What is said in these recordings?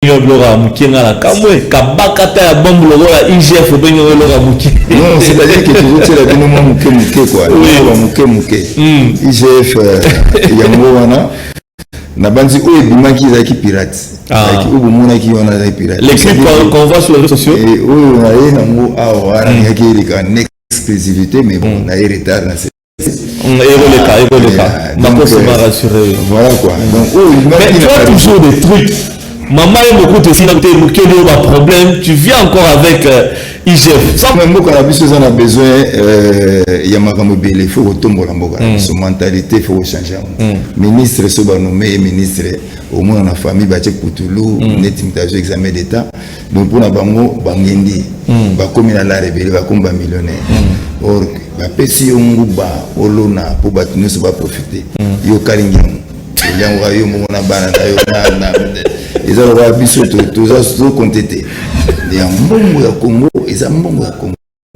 Lora Mukienga la Kamwe, Kabakata ya bombe la IGF Benyo Lora Muki. Non, c'est-à-dire que toujours c'est la dénommement Muke quoi. Muke. IGF Yangowana. Nabanzi ou ebima qui est pirate. Qui ou bomona qui on a pirate. Les clips qu'on voit sur les réseaux sociaux. Et ou on a eu nango awa na qui est en exclusivité mais bon, na retard na c'est. Donc c'est pas rassuré. Voilà quoi. Donc mais tu as toujours des trucs. Maman est beaucoup de signes de problème. Tu viens encore avec IGF. Ça même beaucoup la bise on a besoin il y a makamobile il faut retomber la mboka. Son mentalité il faut changer. Ministre so ba nommé ministre au moins la famille ba tche Putulu net imitajo examen d'état. Donc pour na bango bangendi ba comme na la rebelle ba comme ba millionnaire. Or ba pesi nguba olona pour ba tenu so ba profiter. Yo kalingam. Yango yo mona bana yo na ils ont le biso tous à compter. Il y a mbongo ya Congo, ils ont mbongo ya Congo.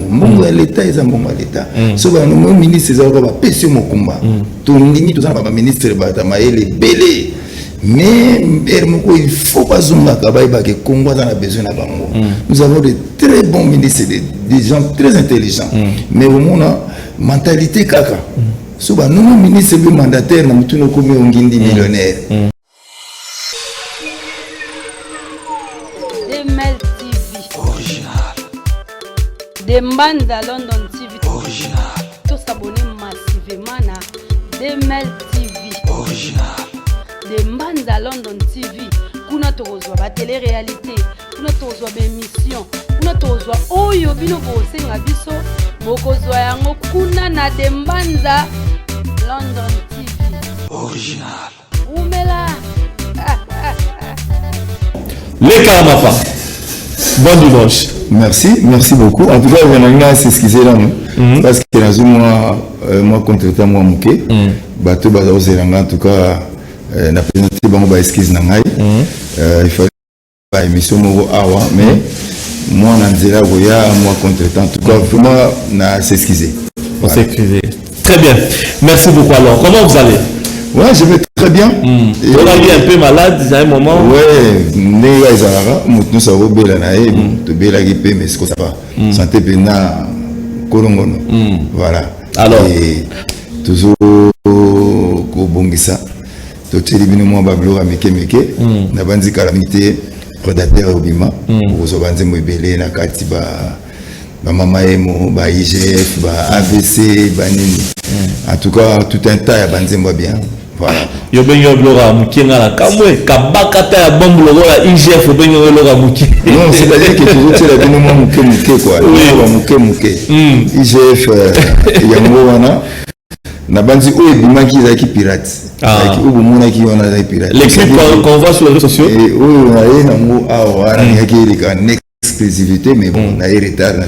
Mbongo ya l'État, ils ont mbongo ya l'État. Souvent nos ministres ils ont pas pèse mon combat. Tout limite tous les ministres batama les belé. Mais il faut pas zomba kabaï ba que Congo a besoin de bango. Nous avons de très bons ministres, des gens très intelligents. Mais au monde mentalité kaka. Souvent nos ministres et mandataires na mutuno comme ongindi millionnaire. Demanda London TV original. Tous s'abonner massivement na Demel TV original. Demanda London TV. Kuna tozwa ba télé-réalité, kuna tozwa ba émission, kuna tozwa oyo bino bosenga biso bokozwa yango kuna na Demanda London TV original. Umela. Les Karamapa. Bon dimanche. Merci beaucoup. En tout cas, on a s'excuser là, parce que moi contre moi Muke, bateau bazao zeranga en tout cas, na présenté bango ba excuse na ngai. Il fallait pas émission mo awa, mais moi nanzela goya moi contre temps. En tout cas, vraiment na s'excuser. On s'excuser. Très bien. Merci beaucoup alors. Comment vous allez? Ouais, je vais très bien. On a eu un peu malade à un moment. Ouais, nous savons bien mais c'est ça va. Santé pena kolongono. Voilà. Alors, et toujours ko bongisa. To télébino mo bablo ameke na banzi calamité prédateur obima. Ko so banzi mo belé na kati ba maman emo ba IGF ba AVC ba nini. En tout cas, tout un tas ya banzi mo bien. Voilà. Yo benyo Lora Mukienga la Kamwe, Kabakata ya bombe la IGF benyo Lora Muki. Non, c'est-à-dire que toujours c'est la dénommement Muke quoi. Muke. IGF Yangowana. Nabanzi ou ebima qui est pirate. Ou bomona qui on a pirate. Les clips qu'on voit sur les réseaux sociaux. Et ou on a eu nango awa na qui est en exclusivité mais bon, na retard na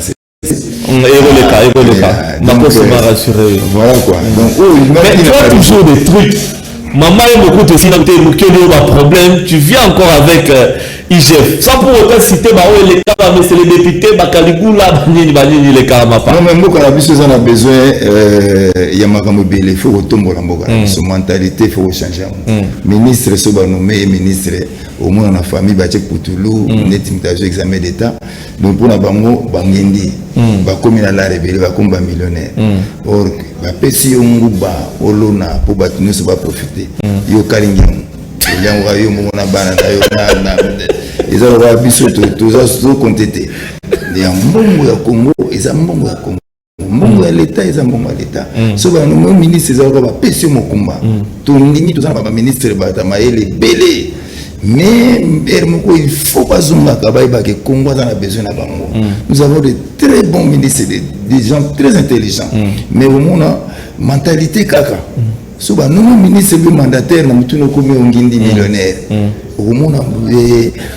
donc c'est pas rassuré. Voilà quoi. Donc mais tu as toujours des trucs. Maman est beaucoup de signes de problème. Tu viens encore avec IGF. Sans pour autant citer les cas, mais c'est les députés Bakaligula, Banini, les cas. Non, mais beaucoup la bise on a besoin. Il y a makamobile, il faut retomber la mboka. Son mentalité, il faut changer. Ministre soba nommé ministre au moins la famille Bache Putulu, net imitajo examen d'état. Donc pour la bango bangendi, ba comme na la rebelle, ba comme ba millionnaire. Or ba pesi nguba olona pour ba tenu so ba profiter. Yo kalingam. Yango yo mona bana yo na ils ont le biso tous à compter. Il y a mbongo ya Congo, ils ont mbongo ya Congo. Mbongo ya l'État, ils ont mbongo ya l'État. Souvent nos ministres ils ont pas pesi mo kumba. Tout limite tous les ministres batama les belé. Mais il faut pas zomba kabaï ba que Congo a besoin de bango. Nous avons de très bons ministres, des gens très intelligents. Mais au monde mentalité kaka. Souvent nos ministres et mandataires na mutuno comme ongindi millionnaire. Au monde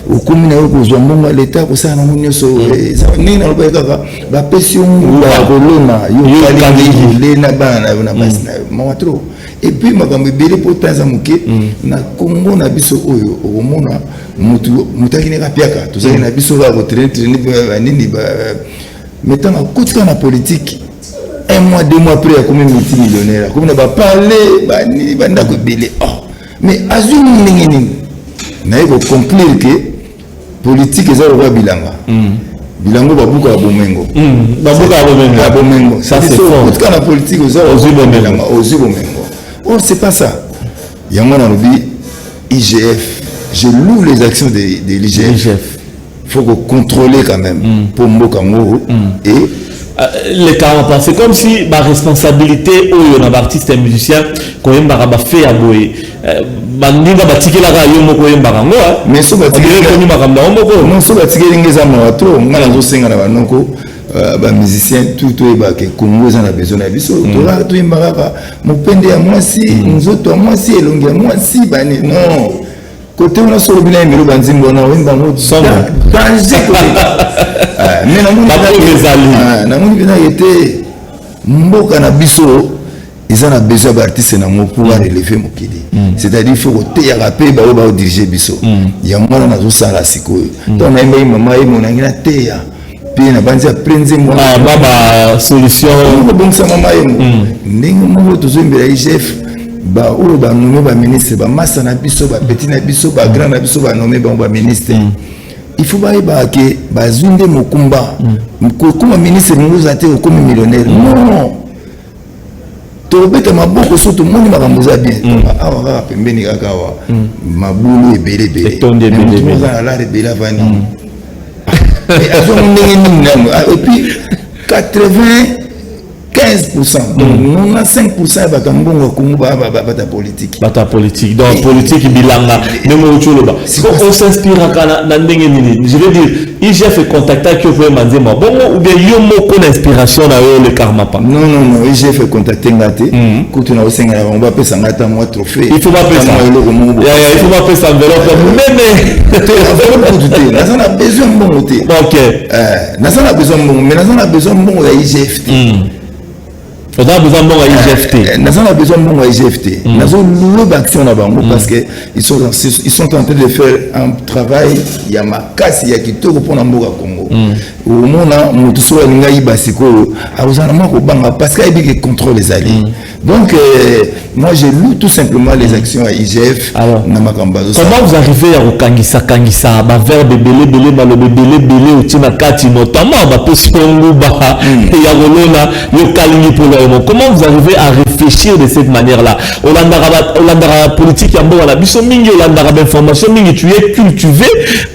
au commune au zomba l'État ko ça na munyoso ni na ba kaka ba pension ba kolona yo kali lena bana na basina mawatro. Et puis makambo belé pour tanzamuke na Congo na biso oyo omona mutakine kapiaka tozali na biso ba retraite ni nini ba mettant en côté na politique 1 mois 2 mois après comme multimillionnaire comme na ba parler ba ni banda ko belé mais azuni ningeni na yebo conclure que politique eza roi bilanga bilango babuka bomengo ça c'est fort quand la politique aux bomengo oh c'est pas ça yango na lobi IGF je loue les actions de l'IGF faut contrôler quand même pour mboka ngo et les 40 ans, c'est comme si ma responsabilité au yon artiste et musicien quand même ba fait à boy bandinga batiki la rayo moko yembaka ngo mais so batiki ko nyuma kamda moko non so batiki ngeza mato ngala zo senga na banoko ba musicien tout ba ke Congo za na besoin na biso to la to yembaka mopende ya mwasi nzoto ya mwasi elongi ya mwasi bani non côté on a sur le bilan mais le banzim on a un bango danger mais na mon bien été mboka na biso ils en a besoin d'artistes na mo pour relever mokili c'est-à-dire il faut que te rapper ba ba diriger biso ya mwana na zo sala sikoyo donc na mbai mama ye mona ngina te ya puis na banzi aprenze mo baba solution bon ça mama ye ndingo mo tozo mbela IGF ba ouro ba nommé ba ministre ba massa na biso ba petit na biso ba grand na biso ba nommé ba ministre il faut ba ke ba zunde mokumba comme ministre nous a été comme millionnaire non to beta maboko surtout moni makamboza bien awa pembeni kaka wa mabulu ebele bele mais on a la rebela vani et azo ndenge et puis 95% donc 95% ba kambongo kumuba bata politique donc politique bilanga même au choloba on s'inspire kana ndenge nini je veux dire IGF contacta que vous manzema bon ou bien yo moko inspiration na yo le karma pas non IGF contacter ngate ko tuna osenga on va pesa ngata moi trophée il faut pas pesa il faut pas pesa enveloppe même na besoin bon côté OK na besoin bon mais na besoin bon ya IGF on a besoin de IGFT. Nous avons besoin de IGFT. Nous avons une action là-bas parce qu'ils sont en train de faire un travail. Il y a ma casse, il y a qui tout pour l'Amboga Congo. Au moment où tout soit n'aïe basiko, parce qu'il y a contrôle les alliés. Donc moi j'ai lu tout simplement les actions à IGF. Alors, comment vous arrivez à Kangisa, verbe belé, belé, au Tinakati, notamment, comment vous arrivez à réfléchir de cette manière-là? Olandara politique, la bissomingi, olandara information, tu es cultivé,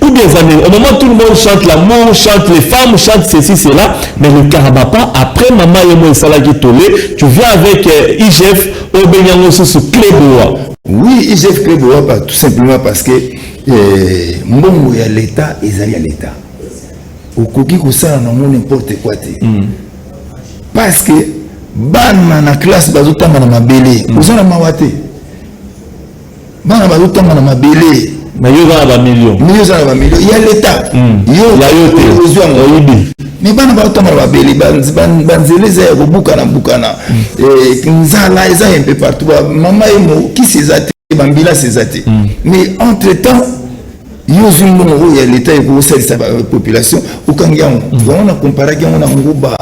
ou bien au moment où tout le monde chante l'amour, chante les femmes, chante ceci, cela, mais le Karabapa, après Maman Yemo et Salagi Tolé, tu viens avec IGF au Benyango ce Cléboa. Oui, IGF Cléboa, tout simplement parce que Mbongo y a l'État, ils allaient à l'État. Au Kogi Koussa, on a n'importe quoi. Parce que bana na classe bazotanga na mabele uzana mawate bana bazotanga na mabele mais yo za ba million ya l'état yo ya yote mais bana bazotanga na mabele banzeleza ya bukana nzala eza un peu partout mama emo qui sezate bambila sezate mais entre temps yo zungu ya l'état ko salisa population ukangiamo on a comparé que on a nguba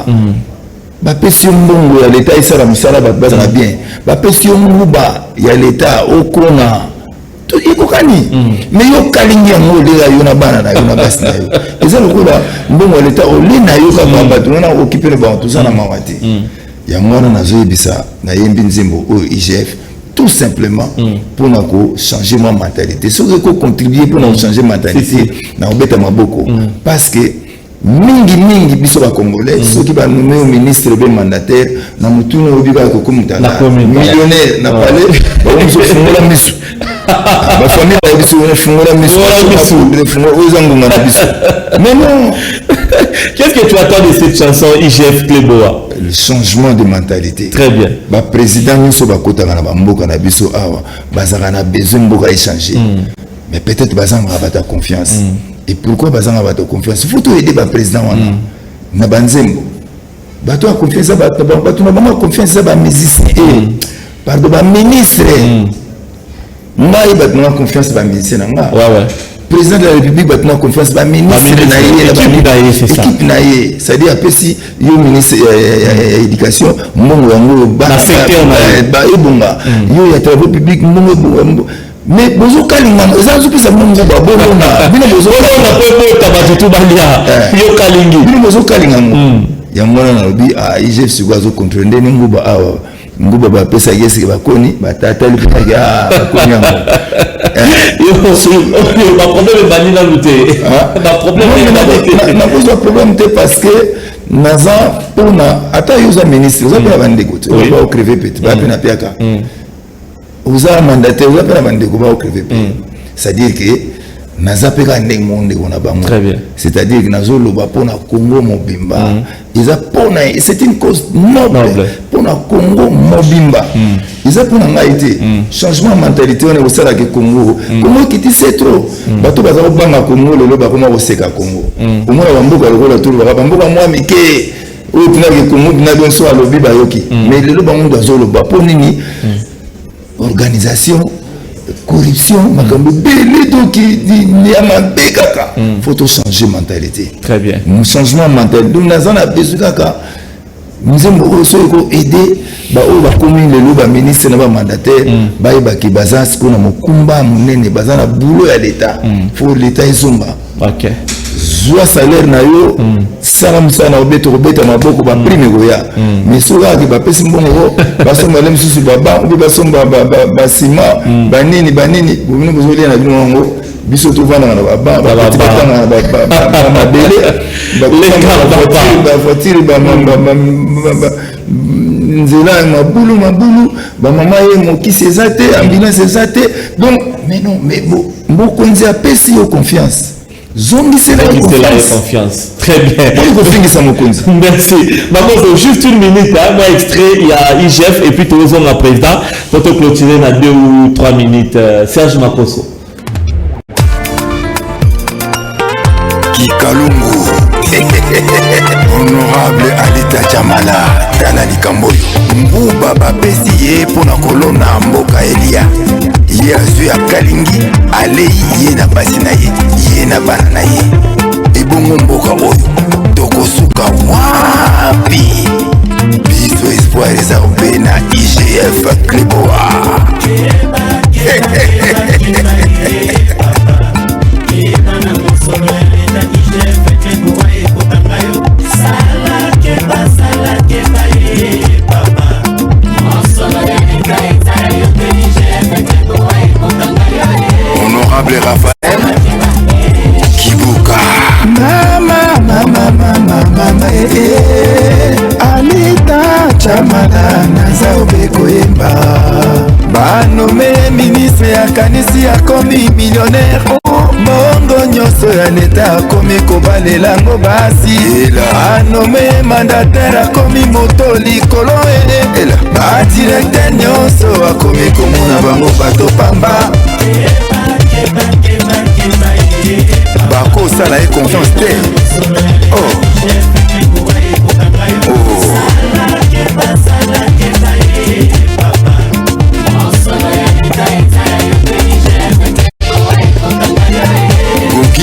bapesi mbongo ya l'État isala musala baza na bien bapesi nguba ya l'État okona to ikokani mais yo kalingi yango lela yo na bana na yo na basi na yo eza lokola mbongo ya l'État olina yo kama bato na occuper le banc tout ça na mawati yango na nazoyebisa na yembi nzembo o IGF tout simplement pour na ko changer ma mentalité ce que contribuer pour na changer mentalité na obeta maboko parce que mingi biso ba congolais ceux qui va nommer au ministre be mandataire na mutuna obika ko kumutana millionnaire na parler ba uzo fungola misu ba famille ba biso na fungola misu fungola ozangunga na biso mais non qu'est-ce que tu attends de cette chanson IGF Cléboa? Le changement de mentalité. Très bien. Ba président nyoso ba kota na ba mboka na biso awa bazanga na besoin mboka échanger mais peut-être bazanga ba ta confiance. Et pourquoi bazanga ba ta confiance? Il faut tout aider ba président wana na banzembo ba to confiance ba to na ba confiance ba musicien pardon ba ministre ngai ba to confiance ba musicien nga ouais président de la République ba to confiance ba ministre na yé équipe na yé c'est-à-dire apesi yo ministre éducation mbongo yango ba secteur ba ebonga yo ya travaux publics mbongo mais bozo kalinga ça zo pisa mungu ba bona bino bozo na pe tabati tu balia yo kalingi bino bozo kalinga ya mwana na lobi IGF sigwazo contrôler ndeni nguba awa nguba ba pesa yesi ba koni ba tata li pesa ba koni yango yo so ba problème bani na luté ba problème na bozo problème te parce que naza pona ata yoza ministre za pena bande gote ba o crever petit ba pena piaka uza mandataire uza pena bande ko ba o crever petit c'est-à-dire que naza peka ndeng monde on a bango c'est-à-dire que nazo loba pona Congo mobimba ils a pona c'est une cause noble pona Congo mobimba ils a pona ngaité changement mentalité on est au sala que Congo Congo qui c'est trop bato baza banga Congo le loba comment oseka Congo au moins bamboka lokola tout bamboka moi mike o tuna que Congo na don so alobi ba yoki mais le loba ngo dazo loba ponini organisation corruption makambo belé donc il y a mabekaka faut tout changer mentalité très bien changement mental donc nous avons besoin kaka nous avons aussi aider ba o ba commune le lo ba ministre na ba mandataire ba ba ki bazas ko na mokumba munene bazana boulot ya l'état faut l'état izomba OK soit salaire na yo salam sana obeto kobeta maboko ba prime goya mais soka ki ba pesi mbongo ba somba lem susu baba ou ba somba ba sima ba nini bumino bozolia na bino ngo biso to vana na baba ba tanga ba mabele ba voiture ba nzela mabulu ba mama ye mokisi ezate ambulance ezate donc mais non mais beaucoup nzia pesi yo confiance Zongi c'est la confiance. Très bien. Merci. Maman, juste une minute, moi extrait, il y a IGF et puis tout le monde la président. Pour te clôturer dans 2 ou 3 minutes. Serge Makoso. Kikalungu. Honorable Alita Jamala. Tala Likamboyo. Mbuba bapesi ye pona kolona mboka Elia. Ye azu ya kalingi ale ye na basi na ye na bana na ye ebongo mboka oyo tokosuka wapi biso espoir eza obe na IGF Kleboa Honorable Raphaël Kibuka mama Anita Chamala Nazaobe Koyemba banome ministre ya kanisi akomi millionnaire mongo nyonso ya leta akomi kobalelango basi anome mandataire akomi moto likolo badirecteur nyonso akomi komona bango bato pamba bako sala ye confiance te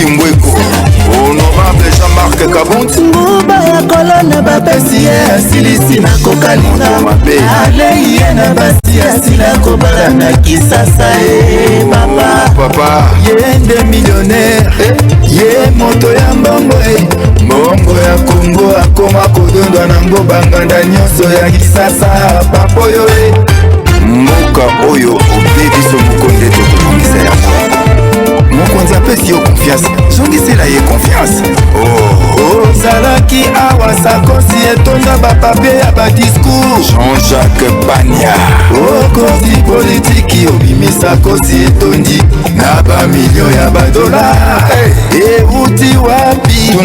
Mbweko honorable Jean-Marc Kabonti nguba ya kolona bapesi ye asilisi na kokalinga alei ye na basi asila kobala na kisasa papa ye nde millionnaire ye moto ya mbongo mbongo ya Kongo akoma kodondwa nango banganda nyonso ya kisasa papa oyo mboka oyo obebiso mokonde tokokongisa yango mokonzi apesi yo confiance zongisela ye confiance ozalaki awa sakosi etonda bapapie ya badiscours Jean-Jacques Pania okozi politiki obimisa kosi etondi na bamilio ya badola euti wapi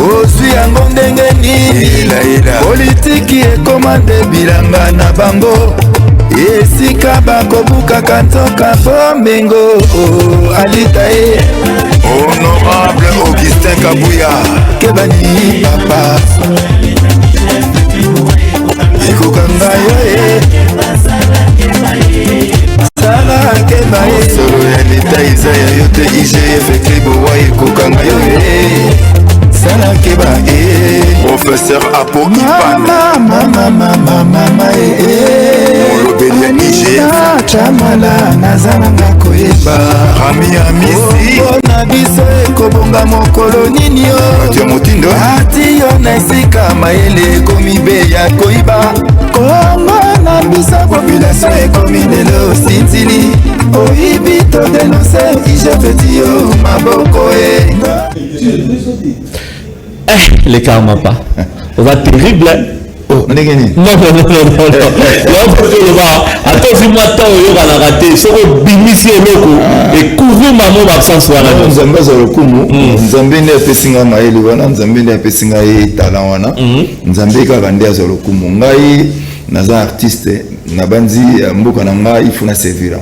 ozwi yango ndenge nini politiki ekomande bilanga na bango esika bakobukaka nzoka bomengo alita ye honorable Augustin Kabuya kebani papa ekokanga yo sala kebaye solo ya leta eza ya yo te IGF Kleboa ekokanga yo sala kebaye professeur Apo Ipana mama molobeli ya IGF Nya chamala nazananga koyeba Rami amisi na biso ekobonga mokolo nini yo Ati motindo Ati yo na esika mayele ekomi be ya koiba Kongo na biso population ekomi lelo sintili Oibi to denonse ijefeti yo maboko Les karma pas. On va terrible. Oh, non. Attends, si moi, tant on a raté, c'est au bimisi et loco et couvrir maman absence. Nous avons besoin de kumu. Nous avons besoin de pesinga maeli wana. Nous avons besoin de pesinga talent wana. Nous avons besoin de vendre sur le kumu. Ngai naza artiste. Nabandi mboka na ngai il faut na servir.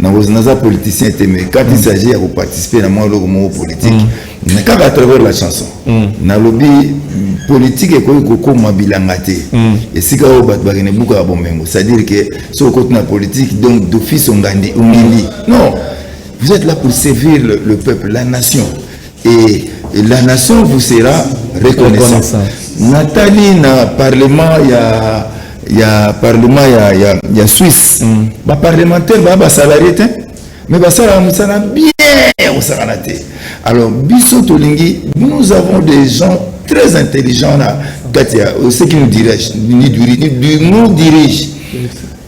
Naza politicien mais quand il s'agit de participer dans mon politique, mais quand à travers la chanson, na lobby politique et quoi bilangate. Et si quand on bat bagane beaucoup à bombengo, c'est-à-dire que sur le côté de la politique, donc d'office on gagne umili. Non, vous êtes là pour servir le peuple, la nation, et la nation vous sera reconnaissante. Nathalie na parlement il y a parlement il y a Suisse ba parlementaire ba salarié mais ba ça bien au saranaté alors biso tolingi nous avons des gens très intelligents là Katia ceux qui nous dirigent nous dirigent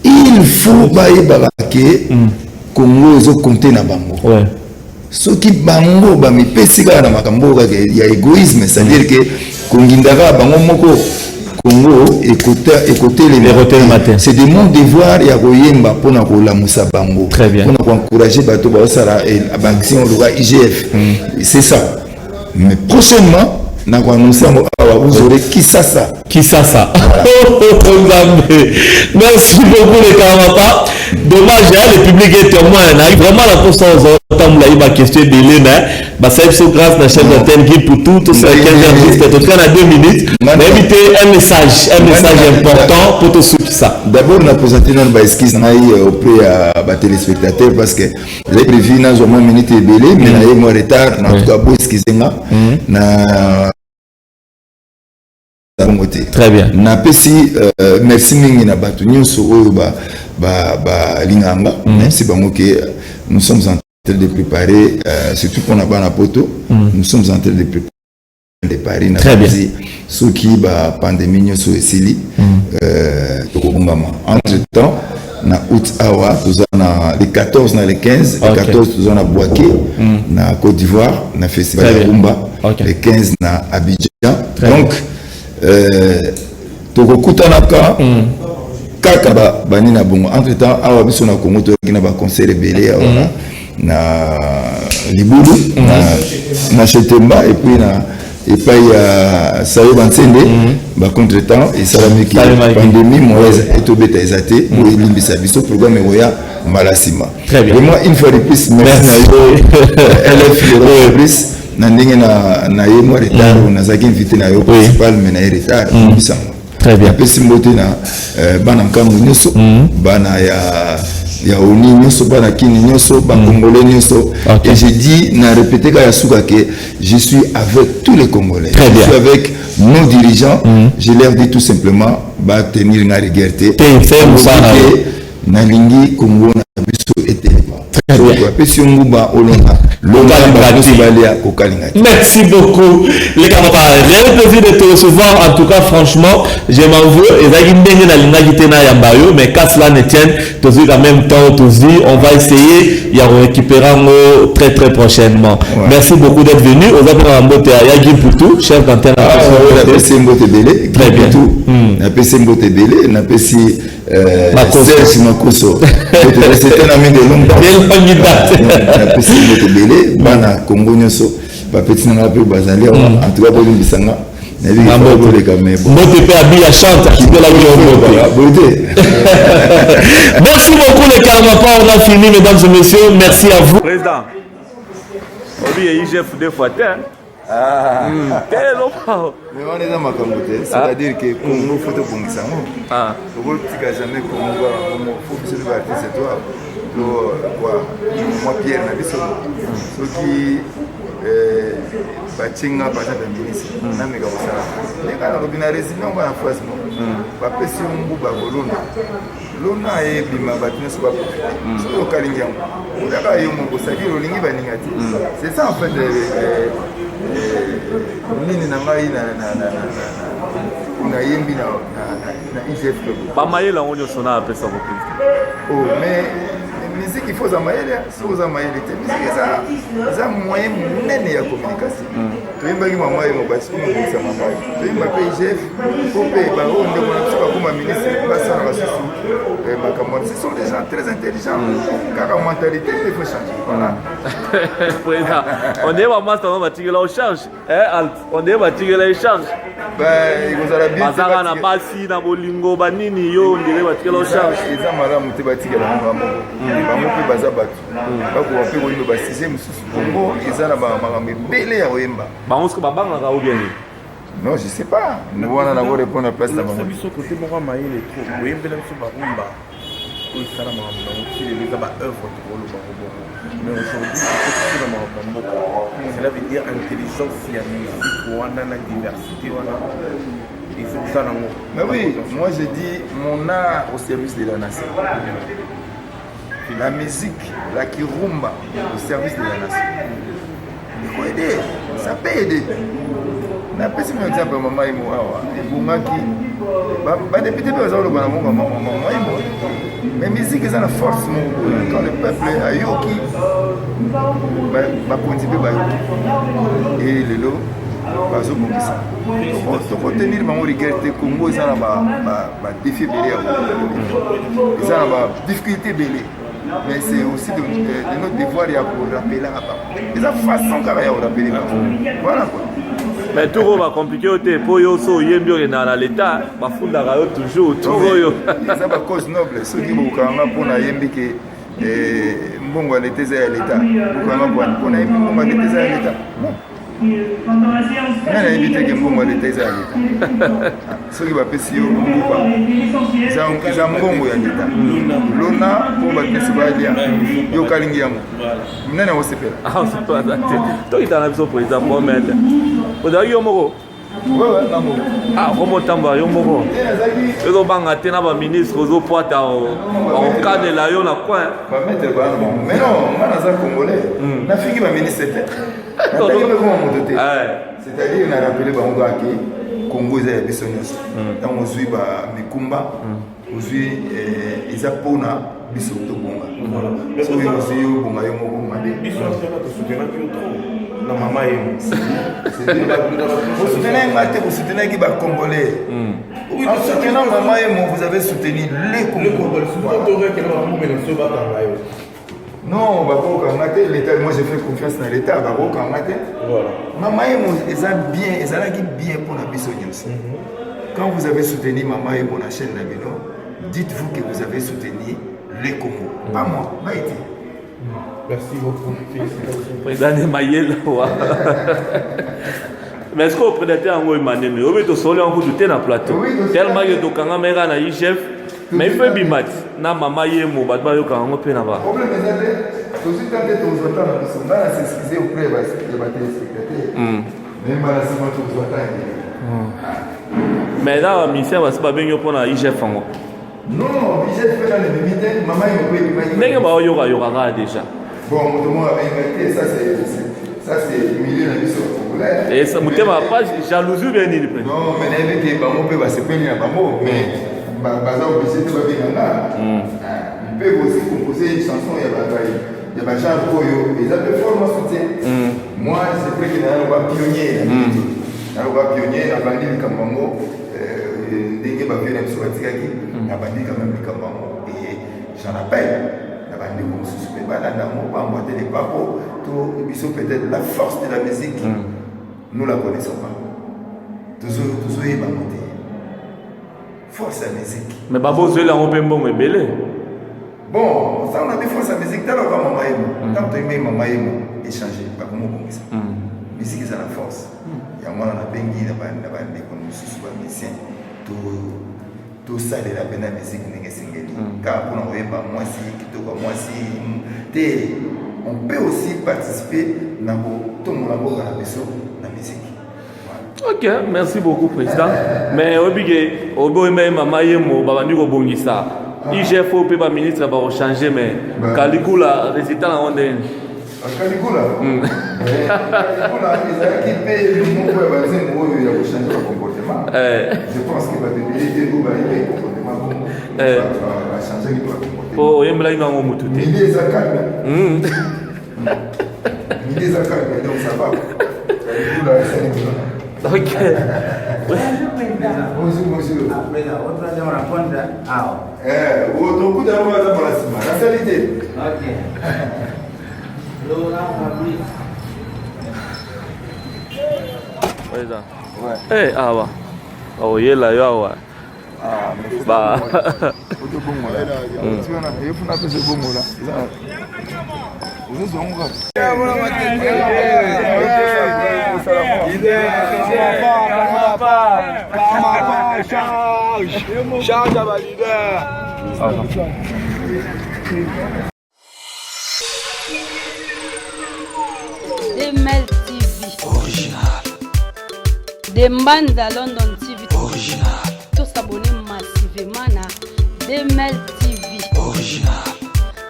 il faut ba que Congo zo compter na bango ce qui bango ba mi pesika na makambo il y a égoïsme c'est-à-dire que kongindaka bango moko Congo écouter les matins. C'est de mon devoir et à Goyemba pour la Moussa Bango. Très bien. Pour encourager Bateau Baosara et la banque IGF. C'est ça. Mais prochainement, nous allons annoncer vous aurez Kisasa. Kisasa. Merci beaucoup les Karamapa. Dommage, le public est témoin. Vraiment la conscience. La question de l'Élène, c'est grâce à la chef d'antenne qui pour tout ce qu'elle a 2 minutes. Mais éviter un message important pour tout ce qui ça. D'abord, on a présenté notre esquisse auprès à téléspectateurs parce que j'ai prévu dans une minute et belé, mais il y a moins retard. En tout cas, pour excusez-moi. Très bien. Merci mingi na batu nyonso oyo ba linganga. Merci bango que nous sommes en train de préparer surtout qu'on a pas na poto. Nous sommes en train de préparer na Paris ce qui ba pandémie nyonso esili entre-temps na août awa tozana les 14 na les 15 les 14 tozana Boaké na Côte d'Ivoire na festival de Rumba les 15 na Abidjan. Donc tokokutanaka kaka bani na bongo entre-temps awa biso na Congo toki na ba concert belé awa na Libulu na Chetemba et puis na et puis ya Sayo Bansende ba contre-temps et salamiki pandémie mauvaise et to beta ezate pour limbisa biso programme roya malasima. Vraiment une fois de plus merci à LF de plus na ndenge na ye mo retard na zaki invité na yo principal mais na retard bisango. Très bien. Pesi mbote na bana nkambu nyoso bana ya oni nyoso bana kini nyoso ba congolais nyoso et j'ai dit na répéter ka yasuka que je suis avec tous les Congolais. Je suis avec nos dirigeants. Je leur dis tout simplement ba tenir une rigueur. Na lingi Congo na biso était merci beaucoup les camarades. J'ai le plaisir de te recevoir. En tout cas, franchement, je m'en veux. Mais qu'à cela ne tienne, en même temps, on va essayer de récupérer très très prochainement. Merci beaucoup d'être venu. On va prendre un mot de pour tout, chef d'antenne. Très bien. Serge Makoso. C'est un ami de longue date. Bana Congo nyoso ba petit na pe bazali en tout cas bo bisanga na bi ko le kamé bon moté pe abi a chante qui de la beauté. Merci beaucoup les Karamapa, on a fini mesdames et messieurs, merci à vous président. Obi et chef deux fois mais on est dans ma communauté, c'est-à-dire que Congo faut te bongisa ngo Congo tika jamais Congo faut que ce soit artiste toi quoi moi Pierre na biso ce qui bachinga bata ministre na mega bosala les kana robina résident ba na face bapesi yo mbuba kolona lona ebima bato nyonso baprofite soki okalingi yango olaka yo moko c'est-à-dire olingi baninga te c'est ça en fait nini na ngai nayembi na IGF bamayele yango nyonso na apesa bokristo mais musique il faut za mayele so za mayele te musique eza moyen monene ya communication toyembaki mama ye mobasi komokisa mama ye toyemba mpe IGF po mpe bango ndeko na biso bakoma ministre basala basusu makambo ce sont des gens très intelligents kaka mentalité il faut changer voilà président on est vraiment dans batikela au charge on est batikela au charge ekozala bien bazaka na basi na bolingo banini yo ndele batikela au charge eza malamu te batikela bango bango mpe baza bato bakoba mpe koyemba basize mosusu kongo eza na makambo ebele ya koyemba bango soki babangaka ou bien non je sais pas wana nako répondre à place na bango biso côté moko mayele trop boyembela biso barumba oyo esala makambo nango kili eza baœuvre tokoloba kobongo mais aujourd'hui okotuna makambo moko cela veut dire intelligence ya musique wana na diversité wana ezokusa nango mais oui moi je dis mon art au service de la nation la musique la kirumba au service de la nation il faut aider ça peut aider napesi mo exemple mama imo awa ebungaki badepute mpe baza koloba na mongo mama imo mais musique eza na force moko quand le peuple ayoki bakonzi mpe bayoki e lelo bazobongisa tokotenir bango rigueur te kongo eza na badefi ebele ya eza na badifficulté ebele mais c'est aussi de notre devoir ya korappeler bango eza façon kaka ya korappeler bango voilà quoi. mais toko bacomplike yo te mpo yo so oyembi okendaka na leta bafundaka yo toujours toko oyo eza bacause noble soki bokanga mpo nayembi ke mbongo ya leta eza ya leta bokanga mpo nayembi mbongo ya leta eza ya leta nga nayebi teke mbongo ya leta eza ya leta soki bapesi yo mbuba eza mbongo ya leta lona mpo bakesi balia yo kalingi yango nani akosepela tokitana na biso président promete ozalaki yo moko omotambola yo moko ezobanga te na baministre ozopwata bakokanela yo na coin bametre bana bango mais non nga naza congolais nafingi baministre te nataki mpe koma moto te c'est-à-dire na rappele bango kaka congo eza ya biso nyonso ntango ozwi bamikumba ozwi eza mpona biso tobonga soki ozwi obonga yo moko mabe na mama yemo soutenez nga te soutenez bacongolais en soutenant mama yemo vous avez soutenu les congolais non bakokanga te l'état moi j'ai fait confiance na l'état bakokanga te mama yemo eza bien ezalaki bien mpona biso nyonso quand vous avez soutenu mama yemo na chaîne na bino dites-vous que vous avez soutenu les Congo pas moi maïti. Merci beaucoup. Félicitations. Président Mayela. Mais est-ce que vous prédatez en haut Emmanuel? Vous êtes au soleil en haut de la plateau. Tellement que tu as un mère na IGF, mais il fait bimat. Na maman yemo, bat ba yo quand on peut na ba. Problème est là. Tout de suite quand tu entends la personne, là c'est excusé auprès de la téléspectateur. Même pas la semaine tu entends. Mais là mission va pas bien yo pour na IGF en haut. Non, IGF fait dans les limites, maman il peut pas. Mais ba yo ga déjà. Bon, moi avec ça c'est humilié la mission. Et ça mutema pas jalousie bien ni. Non, mais n'importe bango peut va se peiner à bango, mais baza obligé de va bien là. Ils peuvent aussi composer une chanson il y a des gens koyo, ils ont des formes soutien. Moi, c'est vrai que dans le pionnier, dans le pionnier, dans bandi likambango, ndenge ba vient sur batikaki, na bandi quand même likambango et j'en appelle. Peut-être la force de la musique, nous la connaissons pas. Toujours force à la musique. Mais Babo, c'est là où on peut bon belé. Bon, ça on a des forces à la musique. T'as le droit maman tant que tu maman échanger, pas comment on ça. Musique c'est la force. Il y a moi on a bengi, on a des comme sous musicien. Tout ça de la peine à la musique n'est singeli. Car pour nous pas moi si on peut aussi participer dans tout le monde la musique. Ok, merci beaucoup, président. Mais au bout même maman yemo babandi ko bongisa. IGF au pe ba ministre va changer mais Caligula résultat en onde. Caligula. Caligula ils qui paye le monde pour baser moi il a changer le comportement. Je pense qu'il va devenir des le comportement. Va changer le comportement. Oh, yembla ina ngo mututé. Il est zakal. Il est zakal donc ça va. Caligula c'est Ok. Bonjour, monsieur. Oh, yeah, là, ouais. Bah. Charge à leader. Demel TV Original. Dembanza London TV Original. Tous s'abonner massivement na Demel TV Original.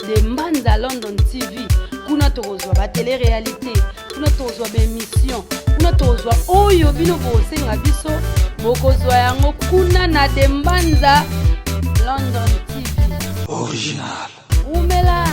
Dembanza London TV. Kuna tozwa ba télé-réalité, kuna tozwa ba émission, kuna tozwa oyo bino bosenga biso bokozwa yango kuna na Dembanza London TV Original. Umela